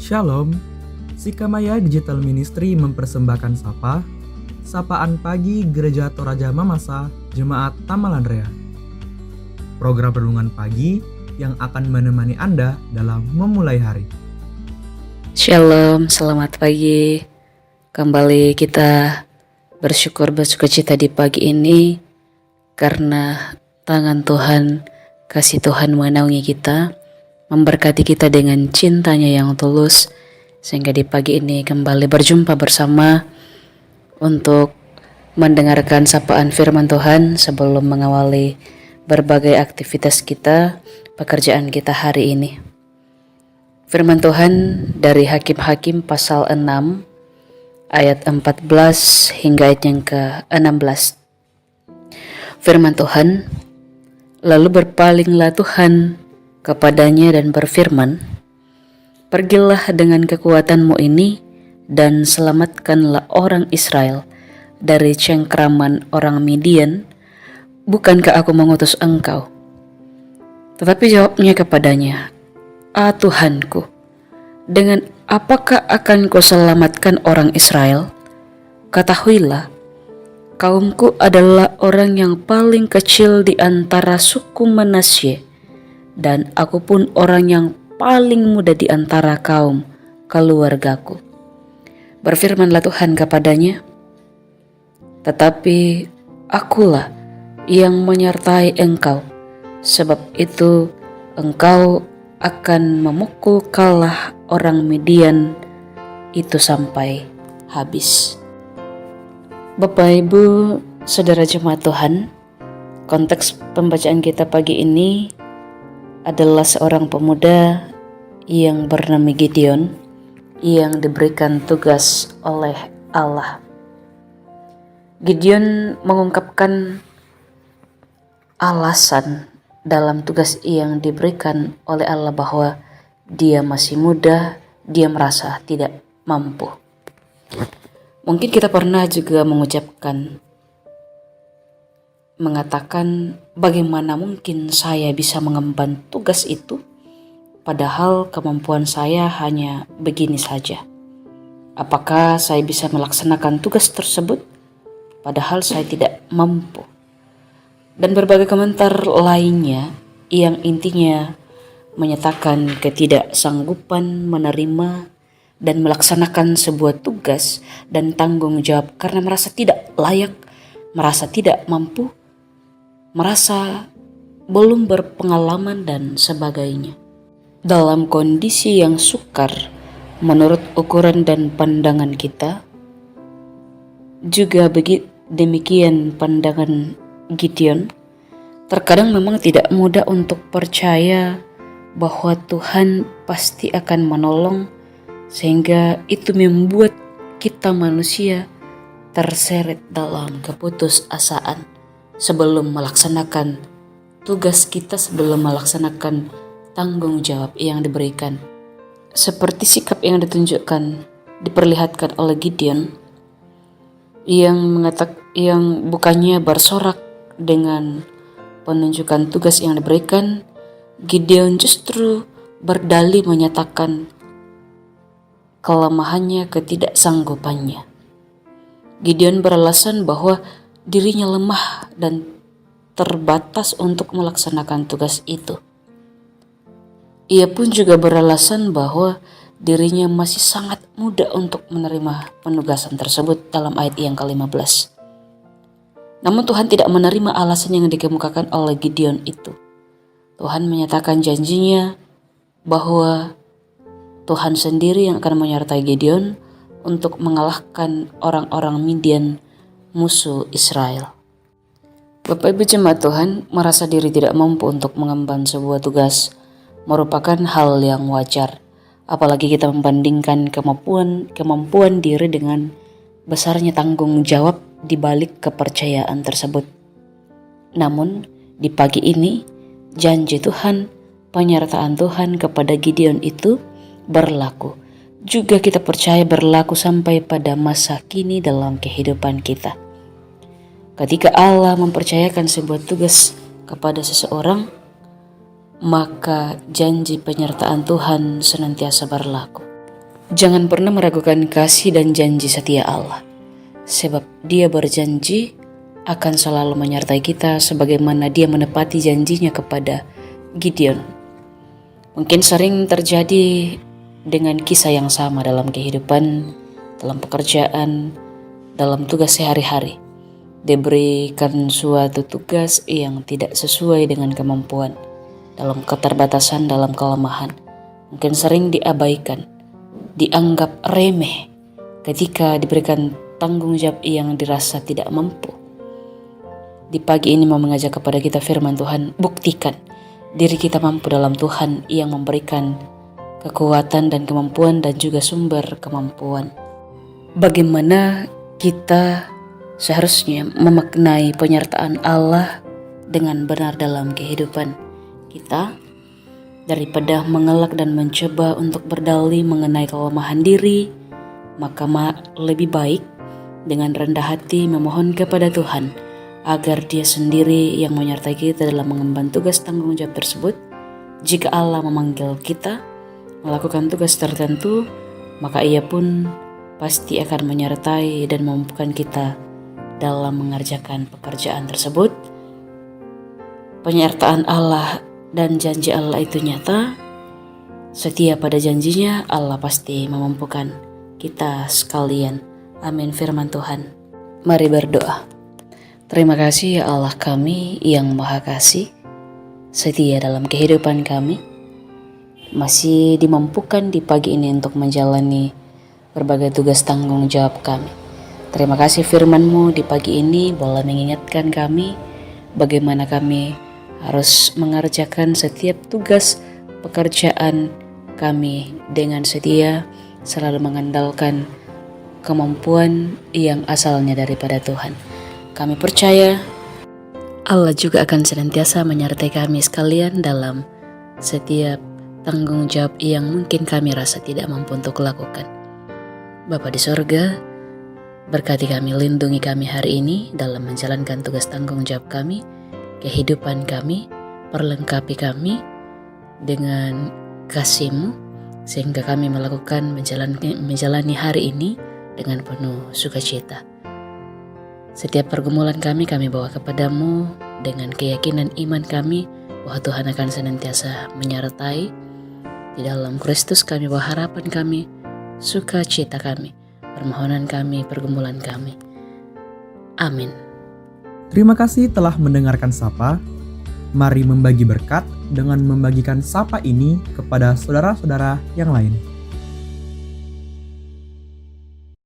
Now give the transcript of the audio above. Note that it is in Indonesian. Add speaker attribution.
Speaker 1: Shalom, Sikamaya Digital Ministry mempersembahkan Sapaan Pagi Gereja Toraja Mamasa, Jemaat Tamalandrea. Program renungan pagi yang akan menemani Anda dalam memulai hari.
Speaker 2: Shalom, selamat pagi. Kembali kita bersukacita di pagi ini karena tangan Tuhan, kasih Tuhan menaungi kita, memberkati kita dengan cintanya yang tulus, sehingga di pagi ini kembali berjumpa bersama untuk mendengarkan sapaan firman Tuhan sebelum mengawali berbagai aktivitas kita, pekerjaan kita hari ini. Firman Tuhan dari Hakim-Hakim pasal 6 ayat 14 hingga ayat yang ke-16. Firman Tuhan, lalu berpalinglah Tuhan kepadanya dan berfirman, pergilah dengan kekuatanmu ini dan selamatkanlah orang Israel dari cengkraman orang Midian. Bukankah aku mengutus engkau? Tetapi jawabnya kepadanya, Tuhanku, dengan apakah akan kau selamatkan orang Israel? Ketahuilah, kaumku adalah orang yang paling kecil di antara suku Manasye, dan aku pun orang yang paling muda di antara kaum keluargaku. Berfirmanlah Tuhan kepadanya, tetapi akulah yang menyertai engkau, sebab itu engkau akan memukul kalah orang Midian itu sampai habis. Bapak, Ibu, Saudara Jemaat Tuhan, konteks pembacaan kita pagi ini adalah seorang pemuda yang bernama Gideon yang diberikan tugas oleh Allah. Gideon mengungkapkan alasan dalam tugas yang diberikan oleh Allah bahwa dia masih muda, dia merasa tidak mampu. Mungkin kita pernah juga mengatakan bagaimana mungkin saya bisa mengemban tugas itu, padahal kemampuan saya hanya begini saja. Apakah saya bisa melaksanakan tugas tersebut, padahal saya tidak mampu? Dan berbagai komentar lainnya yang intinya menyatakan ketidaksanggupan menerima dan melaksanakan sebuah tugas dan tanggung jawab karena merasa tidak layak, merasa tidak mampu, merasa belum berpengalaman dan sebagainya. Dalam kondisi yang sukar menurut ukuran dan pandangan kita, juga demikian pandangan Gideon. Terkadang memang tidak mudah untuk percaya bahwa Tuhan pasti akan menolong, sehingga itu membuat kita manusia terseret dalam keputusasaan sebelum melaksanakan tugas kita, sebelum melaksanakan tanggung jawab yang diberikan. Seperti sikap yang diperlihatkan oleh Gideon yang bukannya bersorak dengan penunjukan tugas yang diberikan, Gideon justru berdalih menyatakan kelemahannya, ketidaksanggupannya. Gideon beralasan bahwa dirinya lemah dan terbatas untuk melaksanakan tugas itu. Ia pun juga beralasan bahwa dirinya masih sangat muda untuk menerima penugasan tersebut dalam ayat yang ke-15. Namun Tuhan tidak menerima alasan yang dikemukakan oleh Gideon itu. Tuhan menyatakan janjinya bahwa Tuhan sendiri yang akan menyertai Gideon untuk mengalahkan orang-orang Midian, musuh Israel. Bapak Ibu Jemaat Tuhan, merasa diri tidak mampu untuk mengemban sebuah tugas merupakan hal yang wajar. Apalagi kita membandingkan kemampuan diri dengan besarnya tanggung jawab di balik kepercayaan tersebut. Namun di pagi ini janji Tuhan, penyertaan Tuhan kepada Gideon itu berlaku. Juga kita percaya berlaku sampai pada masa kini dalam kehidupan kita. Ketika Allah mempercayakan sebuah tugas kepada seseorang, maka janji penyertaan Tuhan senantiasa berlaku. Jangan pernah meragukan kasih dan janji setia Allah, sebab Dia berjanji akan selalu menyertai kita sebagaimana Dia menepati janjinya kepada Gideon. Mungkin sering terjadi dengan kisah yang sama dalam kehidupan, dalam pekerjaan, dalam tugas sehari-hari. Diberikan suatu tugas yang tidak sesuai dengan kemampuan, dalam keterbatasan, dalam kelemahan. Mungkin sering diabaikan, dianggap remeh ketika diberikan tanggung jawab yang dirasa tidak mampu. Di pagi ini mau mengajak kepada kita firman Tuhan, buktikan diri kita mampu dalam Tuhan yang memberikan kekuatan dan kemampuan dan juga sumber kemampuan. Bagaimana kita seharusnya memaknai penyertaan Allah dengan benar dalam kehidupan kita, daripada mengelak dan mencoba untuk berdalih mengenai kelemahan diri, maka lebih baik dengan rendah hati memohon kepada Tuhan agar Dia sendiri yang menyertai kita dalam mengemban tugas tanggung jawab tersebut. Jika Allah memanggil kita melakukan tugas tertentu, maka Ia pun pasti akan menyertai dan memampukan kita dalam mengerjakan pekerjaan tersebut. Penyertaan Allah dan janji Allah itu nyata. Setia pada janjinya, Allah pasti memampukan kita sekalian. Amin firman Tuhan. Mari berdoa. Terima kasih ya Allah kami yang Maha Kasih, setia dalam kehidupan kami, masih dimampukan di pagi ini untuk menjalani berbagai tugas tanggung jawab kami. Terima kasih firman-Mu di pagi ini boleh mengingatkan kami bagaimana kami harus mengerjakan setiap tugas pekerjaan kami dengan setia, selalu mengandalkan kemampuan yang asalnya daripada Tuhan. Kami percaya Allah juga akan senantiasa menyertai kami sekalian dalam setiap tanggung jawab yang mungkin kami rasa tidak mampu untuk lakukan. Bapa di sorga, berkati kami, lindungi kami hari ini dalam menjalankan tugas tanggung jawab kami, kehidupan kami, perlengkapi kami dengan kasih-Mu, sehingga kami melakukan menjalani hari ini dengan penuh sukacita. Setiap pergumulan kami bawa kepadamu dengan keyakinan iman kami bahwa Tuhan akan senantiasa menyertai. Di dalam Kristus kami bawa harapan kami, sukacita kami, permohonan kami, pergumulan kami. Amin.
Speaker 1: Terima kasih telah mendengarkan Sapa. Mari membagi berkat dengan membagikan Sapa ini kepada saudara-saudara yang lain.